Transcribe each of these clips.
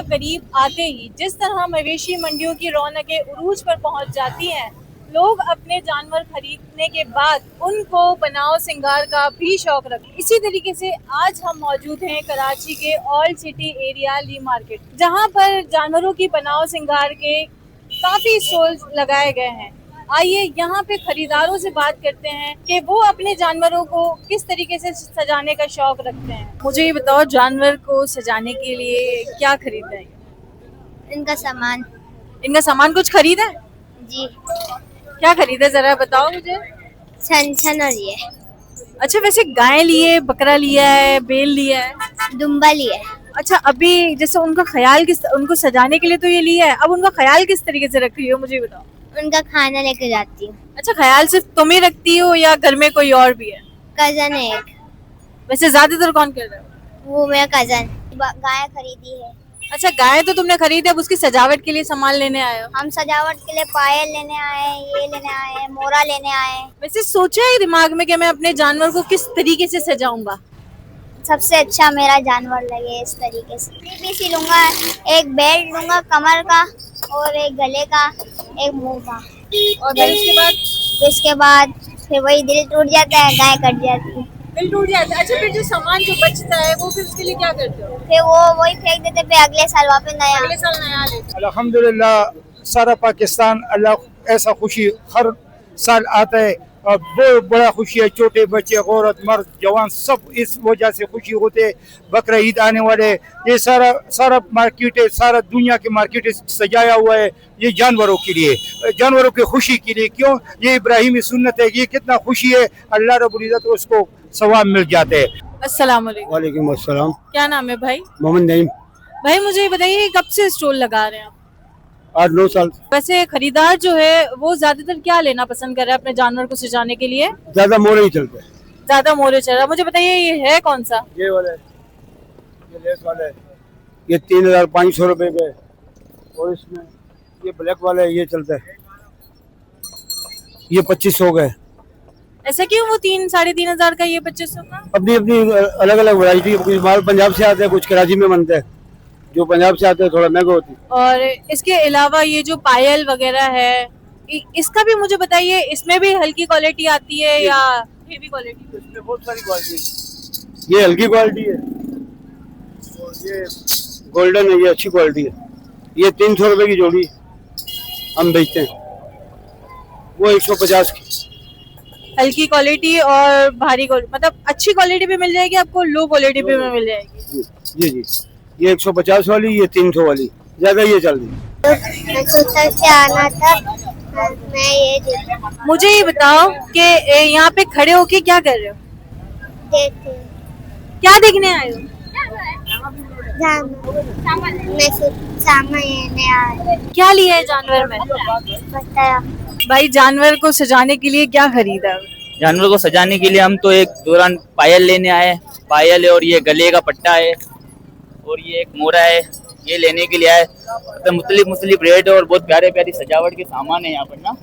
करीब आते ही जिस तरह मवेशी मंडियों की रौनकें उरूज पर पहुंच जाती हैं, लोग अपने जानवर खरीदने के बाद उनको बनाव सिंगार का भी शौक रखते हैं। इसी तरीके से आज हम मौजूद हैं कराची के ओल्ड सिटी एरिया ली मार्केट, जहां पर जानवरों की बनाव सिंगार के काफी स्टॉल लगाए गए हैं। आइए यहाँ पे खरीदारों से बात करते हैं कि वो अपने जानवरों को किस तरीके से सजाने का शौक रखते हैं। मुझे ये बताओ, जानवर को सजाने के लिए क्या खरीदा है? इनका सामान कुछ खरीदा है? जी। क्या खरीदा, जरा बताओ मुझे। छन और ये अच्छा, वैसे गाय लिए, बकरा लिया है, बेल लिया है? दुम्बा लिए। अच्छा, अभी जैसे उनका ख्याल उनको सजाने के लिए तो ये लिया है, अब उनका ख्याल किस तरीके से रख रही हो, मुझे बताओ। उनका खाना लेके जाती हूँ। अच्छा, ख्याल सिर्फ तुम ही रखती हो या घर में कोई और भी है? कजन है एक। वैसे ज्यादातर कौन कर रहा है? वो मेरा कजन। गाय खरीदी है। अच्छा, गाय तो तुमने खरीदी, अब उसकी सजावट के लिए सामान लेने आए हो? हम सजावट के लिए पायल लेने आए हैं, ये लेने आए हैं, मोरा लेने आए हैं। वैसे सोचा है दिमाग में कि मैं अपने जानवर को किस तरीके से सजाऊंगा? सबसे अच्छा मेरा जानवर लगे इस तरीके से। पीसी लूंगा, एक बेल्ट लूंगा कमर का और एक गले का, एक मुंह का। और फिर इसके बाद फिर वही दिल टूट जाता है, गाय कट जाती है। दिल टूट जाता है। अच्छा, फिर जो सामान जो बचता है वो फिर उसके लिए क्या करते हो? फिर वो वही फेंक देते, फिर अगले साल वापस नया। अगले साल नया लेते। अल्हम्दुलिल्लाह सारा पाकिस्तान अल्लाह ऐसा खुशी हर साल आता है और बहुत बड़ा खुशी है। छोटे बच्चे, औरत, मर्द, जवान सब इस वजह से खुशी होते। बकरा ईद आने वाले, ये सारा मार्केट है, सारा दुनिया की मार्केट सजाया हुआ है ये जानवरों के लिए, जानवरों की खुशी के लिए। क्यों? ये इब्राहिमी सुन्नत है, ये कितना खुशी है, अल्लाह रब्बुल इज्जत उसको सवाब मिल जाते हैं। अस्सलाम वालेकुम। वालेकुम अस्सलाम। क्या नाम है भाई? मोहम्मद नईम। भाई मुझे बताइए, कब से स्टॉल लगा रहे हैं आप? 8-9 साल। वैसे खरीदार जो है वो ज्यादातर क्या लेना पसंद कर रहा है अपने जानवर को सजाने के लिए? ज्यादा मोरे ही चलते हैं। ज्यादा मोरे चल रहा है। मुझे बताइए, ये है कौन सा? ये वाला है, ये लेस वाला है, ये 3500 रुपए पे। और इसमें ये ब्लैक वाला है, ये चलता है, ये 2500 का है। ऐसा क्यों? वो 3-3.5 का, ये 2500 का? अपनी अपनी अलग अलग वैरायटी। कुछ माल पंजाब से आते हैं, कुछ कराची में बनते हैं। जो पंजाब से आते हैं थोड़ा महंगा होती है। और इसके अलावा ये जो पायल वगैरह है, इसका भी मुझे बताइए, इसमें भी हल्की क्वालिटी आती है या हेवी क्वालिटी? इसमें बहुत सारी क्वालिटी है। ये हल्की क्वालिटी है और ये गोल्डन है, ये अच्छी क्वालिटी है। ये 300 रुपए की जोड़ी हम बेचते हैं, वो 150 की। हल्की क्वालिटी और भारी क्वालिटी, मतलब अच्छी क्वालिटी भी मिल जाएगी आपको, लो क्वालिटी भी मिल जाएगी? जी जी, ये 150 वाली, ये 300 वाली, ज्यादा ये चल रही है। से आना था, मैं ये मुझे ये बताओ कि यहाँ पे खड़े होके क्या कर रहे हो? देखते क्या देखने आए हो? सामान लेने आए। क्या लिया है जानवर में? बताया। भाई, जानवर को सजाने के लिए क्या खरीदा? जानवर को सजाने के लिए हम तो एक दौरान पायल लेने आए। पायल है और ये गले का पट्टा है और ये एक मोरा है, ये लेने के लिए आए। तो मुख्तलिफ रेट और बहुत प्यारे प्यारी सजावट के सामान है यहाँ पर ना।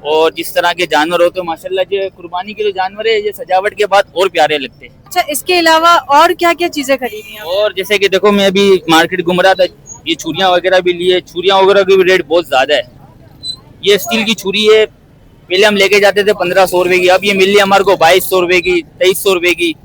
और जिस तरह के जानवर होते हैं माशाल्लाह, जो कुर्बानी के लिए जानवर है, ये सजावट के बाद और प्यारे लगते हैं। अच्छा, इसके अलावा और क्या क्या चीजें खरीदी हैं? और जैसे कि देखो, मैं अभी मार्केट घूम रहा था, ये छुरियाँ वगैरह भी लिए। छुरियाँ वगैरह की भी रेट बहुत ज्यादा है। ये स्टील की छुरी है, पहले हम लेके जाते थे 1500 रुपए की, अब ये मिल रही है हमारे को 2200 रुपए की, 2300 रुपए की।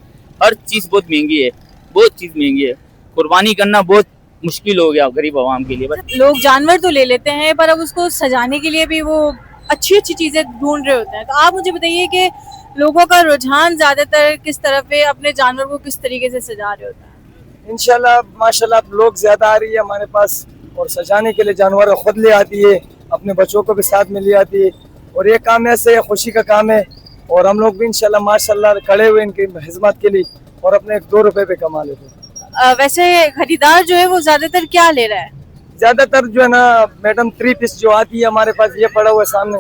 हर चीज बहुत महंगी है, बहुत चीज महंगी है। कुर्बानी करना बहुत मुश्किल हो गया गरीब आवाम के लिए। बस लोग जानवर तो ले लेते हैं, पर अब उसको सजाने के लिए भी वो अच्छी अच्छी चीजें ढूंढ रहे होते हैं। तो आप मुझे बताइए कि लोगों का रुझान ज्यादातर किस तरफ है, अपने जानवर को किस तरीके से सजा रहे होते हैं? इंशाल्लाह माशाल्लाह लोग ज्यादा आ रही है हमारे पास, और सजाने के लिए जानवर खुद ले आती है, अपने बच्चों को भी साथ में ले आती है। और ये काम ऐसे खुशी का काम है, और हम लोग भी इंशाल्लाह माशाल्लाह खड़े हुए इनकी खिदमत के लिए, और अपने 2 रुपए पे कमा लेते हैं। वैसे खरीदार जो है वो ज्यादातर क्या ले रहा है? ज्यादातर जो है ना मैडम, 3 पीस जो आती है हमारे पास, ये पड़ा हुआ है सामने,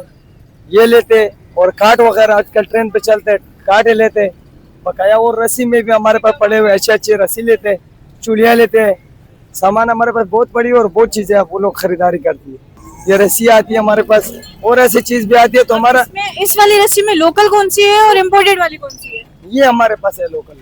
ये लेते। और काट वगैरह आजकल ट्रेन पे चलते, काटे लेते बकाया। और रस्सी में भी हमारे पास पड़े हुए अच्छे अच्छे रस्सी लेते, चूड़ियाँ लेते हैं। सामान हमारे पास बहुत बड़ी और बहुत चीजें वो लोग खरीदारी करती है। ये रस्सी आती है हमारे पास, और ऐसी चीज भी आती है। तो हमारा इस वाली रस्सी में लोकल कौन सी है और इम्पोर्टेड वाली कौन सी है? ये हमारे पास है लोकल।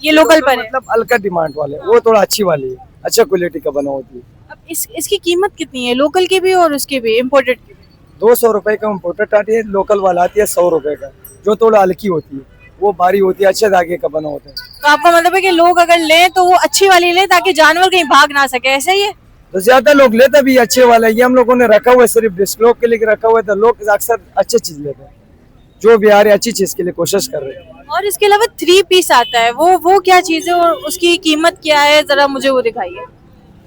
ये लोकल पर है। मतलब हल्का डिमांड वाले, वो थोड़ा अच्छी वाली है। अच्छा क्वालिटी का बना होती है। अब इसकी कीमत कितनी है, लोकल की भी और उसकी भी, इम्पोर्टेड की भी? 200 रुपए का इम्पोर्टेड आती है, लोकल वाला आती है 100 रुपए का, जो थोड़ा हल्की होती है, वो भारी होती है, अच्छे धागे का बना होता है। तो आपका मतलब है कि लोग अगर लें तो वो अच्छी वाली लें ताकि जानवर कहीं भाग ना सके, ऐसा ही है? तो ज्यादा लोग लेते भी अच्छे वाला, ये हम लोगों ने रखा हुआ है सिर्फ डिस्प्ले के लिए रखा हुआ है, तो लोग अक्सर अच्छी चीज लेते हैं, जो भी आ रहे अच्छी चीज के लिए कोशिश कर रहे हैं। और इसके अलावा 3 पीस आता है, वो क्या चीज है और उसकी कीमत क्या है, जरा मुझे वो दिखाइए।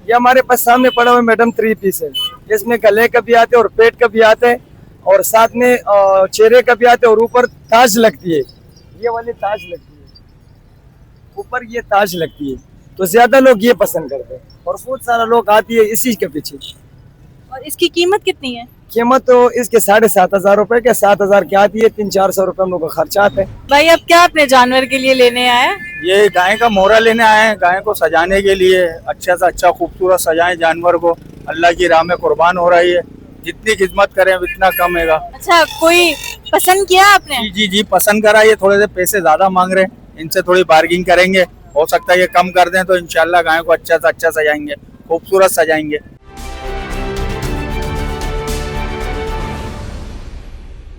ये हमारे पास सामने पड़ा हुआ है मैडम 3 पीस है, इसमें गले का भी आते हैं और पेट का भी आते हैं, और साथ में चेहरे का भी आते हैं, और ऊपर ताज लगती है, ये वाली ताज लगती है, ऊपर ये ताज लगती है, तो ज्यादा लोग ये पसंद करते हैं, और बहुत सारा लोग आती है इसी के पीछे। और इसकी कीमत कितनी है? कीमत तो इसके 7,500 रुपए के, 7,000 की आती है, 300-400 रुपए हम लोग का खर्चा आता है। भाई अब क्या अपने जानवर के लिए लेने आए हैं? ये गाय का मोहरा लेने आए हैं, गाय को सजाने के लिए, अच्छा से अच्छा खूबसूरत सजाएं जानवर को, अल्लाह की राह में कुर्बान हो रही है, जितनी खिदमत करें उतना कम है। अच्छा, कोई पसंद किया आपने? जी जी जी पसंद करा, ये थोड़े से पैसे ज्यादा मांग रहे हैं, इनसे थोड़ी बार्गिंग करेंगे, हो सकता है ये कम कर दें तो इंशाल्लाह गाय को अच्छा से अच्छा सजाएंगे, खूबसूरत सजाएंगे।